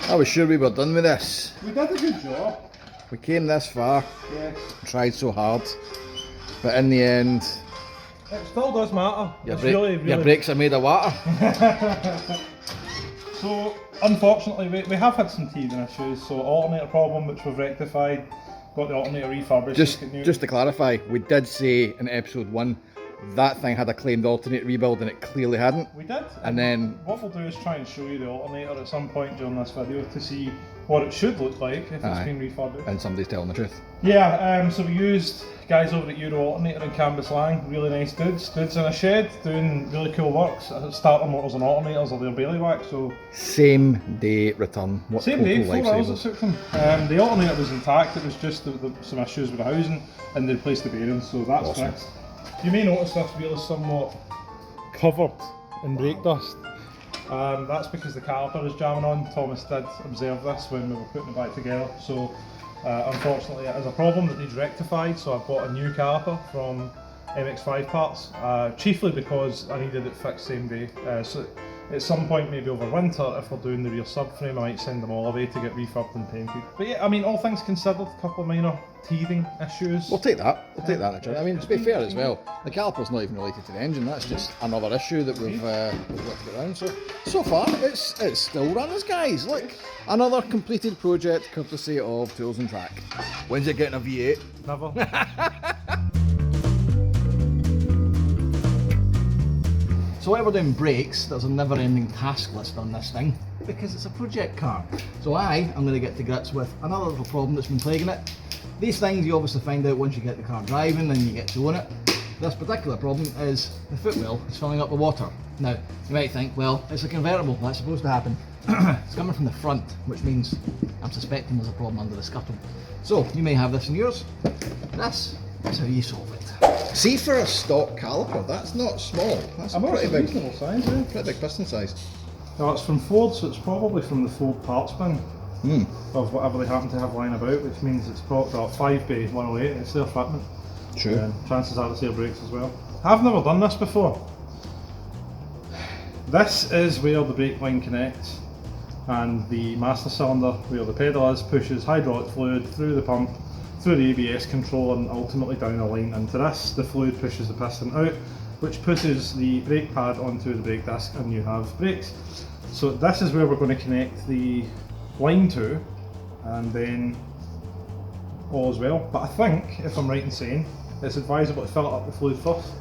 I was sure we were done with this. We did a good job. We came this far, Yes. tried so hard, but in the end, It still does matter. your, It's really your brakes are made of water. So, unfortunately, we have had some teething issues. So, alternator problem, which we've rectified, got the alternator refurbished. Just to clarify, we did say in episode 1 that thing had a claimed alternator rebuild and it clearly hadn't. We did. And then what we'll do is try and show you the alternator at some point during this video to see what it should look like if it's been refurbished. And somebody's telling the truth. Yeah, so we used guys over at Euro Alternator in Cambuslang, really nice dudes. Dudes in a shed doing really cool works. Starter motors and alternators are their bailiwick, so... Same day return. What Same day, 4 hours it lifesavers. took them. The alternator was intact, it was just some issues with the housing and they replaced the bearings, so that's Awesome. fixed. You may notice this wheel is somewhat covered in brake dust. That's because the caliper is jamming on. Thomas did observe this when we were putting it back together, so unfortunately it is a problem that needs rectified, so I've bought a new caliper from MX5 Parts, chiefly because I needed it fixed same day. So at some point, maybe over winter, if we're doing the rear subframe, I might send them all away to get refurbed and painted. But yeah, I mean, all things considered, a couple of minor teething issues. We'll take that. We'll take that. I mean, to be fair as well, the caliper's not even related to the engine. That's just another issue that we've got to get around. So far, it's still runners, guys. Look, another completed project courtesy of Tools and Track. When's it getting a V8? Never. So while we're doing brakes, there's a never-ending task list on this thing because it's a project car. So I'm going to get to grips with another little problem that's been plaguing it. These things you obviously find out once you get the car driving and you get to own it. This particular problem is the footwell is filling up with water. Now, you might think, well, it's a convertible, that's supposed to happen. It's coming from the front, which means I'm suspecting there's a problem under the scuttle. So, you may have this in yours. This is how you solve it. See, for a stock caliper, that's not small. That's a pretty big, reasonable size, yeah. pretty big piston size. Now it's from Ford, so it's probably from the Ford parts bin of whatever they happen to have lying about, which means it's probably got 5 bay 108, it's their fitment. True. Chances are it's their brakes as well. I've never done this before. This is where the brake line connects and the master cylinder, where the pedal is, pushes hydraulic fluid through the pump, through the ABS controller and ultimately down a line into this. The fluid pushes the piston out, which pushes the brake pad onto the brake disc and you have brakes. So this is where we're going to connect the line to, and then all as well. But I think, if I'm right in saying, it's advisable to fill it up with fluid first.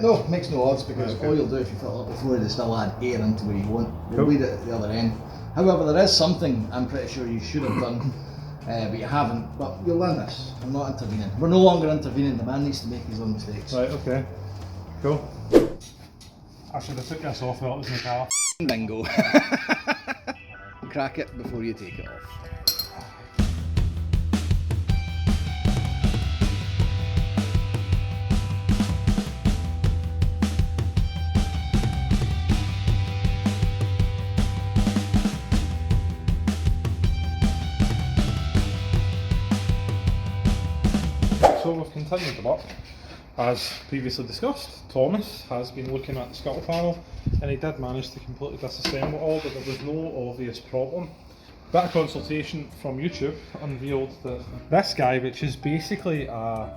No, it makes no odds because Okay. all you'll do if you fill it up with fluid is still add air into where you want. You'll Cool. bleed it at the other end. However, there is something I'm pretty sure you should have done, but you haven't. But you'll learn this. I'm not intervening. We're no longer intervening. The man needs to make his own mistakes. Right, okay. Cool. I should have took this off while it was in the car. Bingo. Crack it before you take it off. So we've continued the work. As previously discussed, Thomas has been looking at the scuttle panel and he did manage to completely disassemble it all, but there was no obvious problem. That consultation from YouTube unveiled that this guy, which is basically a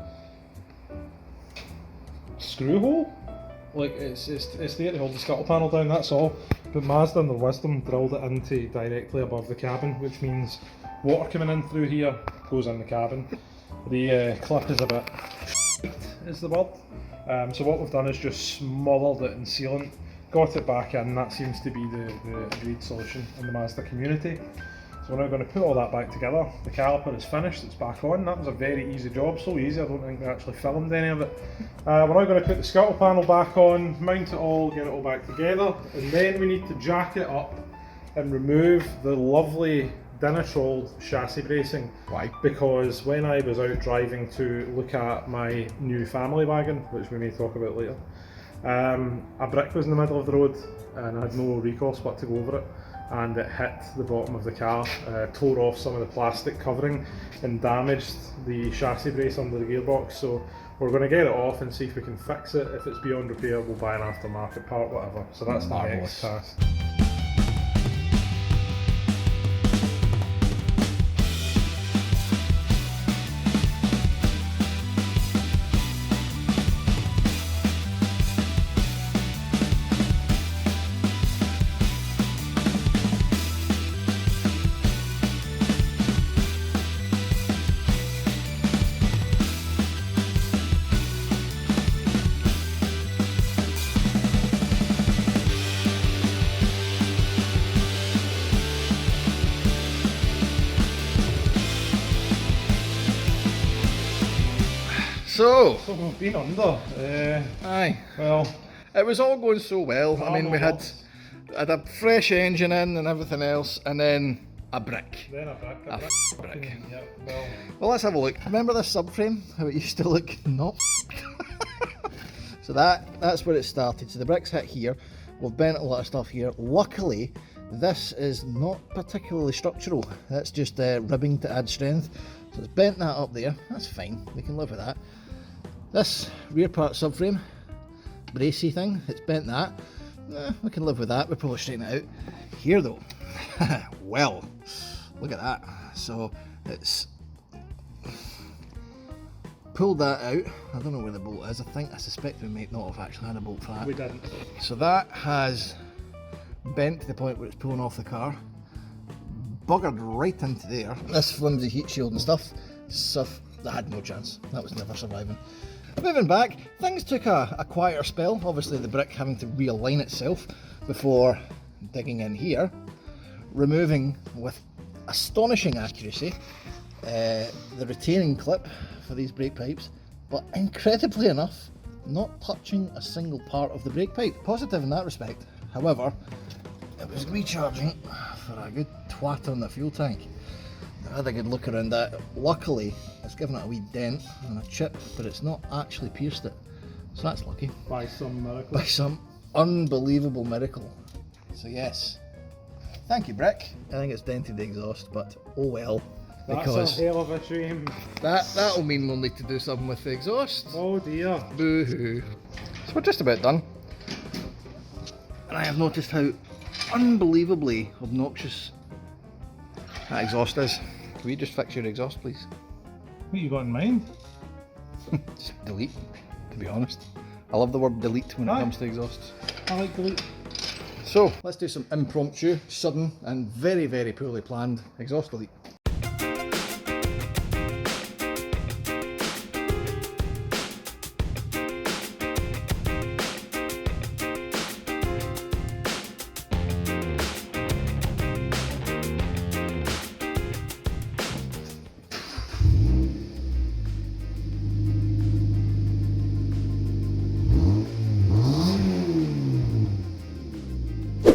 screw hole, like it's there to hold the scuttle panel down, that's all, but Mazda in their wisdom drilled it into directly above the cabin, which means water coming in through here goes in the cabin. The clip is a bit is the word. So what we've done is just smothered it in sealant, got it back in. That seems to be the agreed solution in the Mazda community. So we're now going to put all that back together. The caliper is finished, it's back on. That was a very easy job, so easy I don't think we actually filmed any of it. We're now going to put the scuttle panel back on, mount it all, get it all back together, and then we need to jack it up and remove the lovely Dinitrolled chassis bracing. Why? Because when I was out driving to look at my new family wagon, which we may talk about later, a brick was in the middle of the road and I had no recourse but to go over it, and it hit the bottom of the car, tore off some of the plastic covering and damaged the chassis brace under the gearbox. So we're going to get it off and see if we can fix it. If it's beyond repair, we'll buy an aftermarket part, whatever. So that's the next task. So we've been under. Aye. Well, it was all going so well. I mean, we had a fresh engine in and everything else, and then a brick. Then a brick. Yeah, Well, let's have a look. Remember this subframe? How it used to look? Not. So that's where it started. So the brick's hit here. We've bent a lot of stuff here. Luckily, this is not particularly structural. That's just ribbing to add strength. So it's bent that up there. That's fine. We can live with that. This rear part subframe, bracey thing, it's bent that. We can live with that. We'll probably straighten it out. Here though, well, look at that. So it's pulled that out. I don't know where the bolt is. I suspect we might not have actually had a bolt for that. We didn't. So that has bent to the point where it's pulling off the car, buggered right into there. This flimsy heat shield and stuff that had no chance. That was never surviving. Moving back, things took a quieter spell. Obviously the brick having to realign itself before digging in here, removing with astonishing accuracy the retaining clip for these brake pipes, but incredibly enough, not touching a single part of the brake pipe. Positive in that respect. However, it was recharging for a good twat on the fuel tank. I had a good look around that. Luckily, it's given it a wee dent and a chip, but it's not actually pierced it. So that's lucky. By some miracle. By some unbelievable miracle. So thank you, brick. I think it's dented the exhaust, but oh well. Because that's a hell of a shame. That'll mean we'll need to do something with the exhaust. Oh dear. Boo-hoo. So we're just about done. And I have noticed how unbelievably obnoxious that exhaust is. Can we just fix your exhaust, please? What you got in mind? Just delete, to be honest. I love the word delete when it comes to exhausts. I like delete. So, let's do some impromptu, sudden, and very, very poorly planned exhaust delete.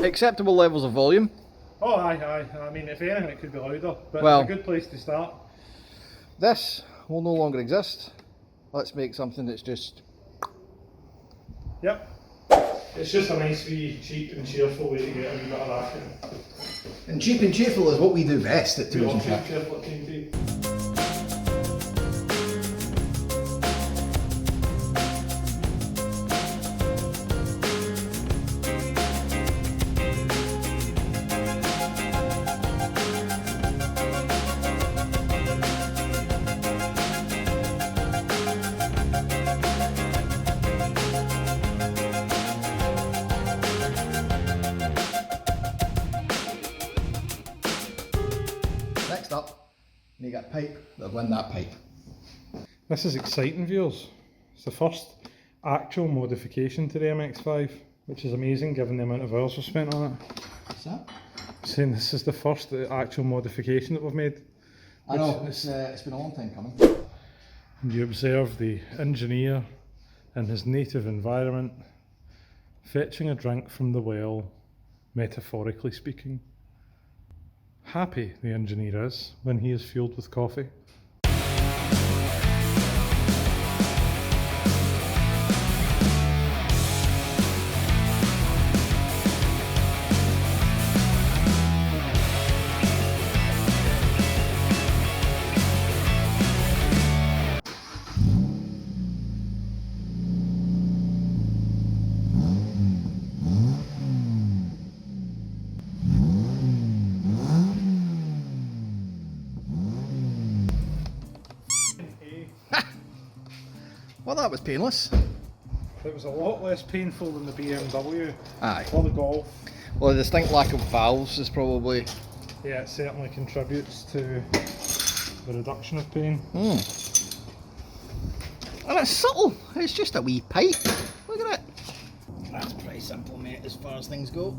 Acceptable levels of volume. Oh aye. I mean, if anything it could be louder, but Well, it's a good place to start. This will no longer exist. Let's make something that's just... Yep. It's just a nice wee cheap and cheerful way to get a wee bit of action. And cheap and cheerful is what we do best at Tools and Track. Cheerful at TNT. Next up, you got a pipe that'll win that pipe. This is exciting, viewers. It's the first actual modification to the MX-5, which is amazing given the amount of hours we've spent on it. What's that? I'm saying this is the first actual modification that we've made. I know, it's been a long time coming. And you observe the engineer in his native environment, fetching a drink from the well, metaphorically speaking. Happy the engineer is when he is fueled with coffee. Well, that was painless. It was a lot less painful than the BMW Aye. or the Golf. Well, the distinct lack of valves is probably... Yeah, it certainly contributes to the reduction of pain. And it's subtle. It's just a wee pipe. Look at it. That's pretty simple, mate, as far as things go.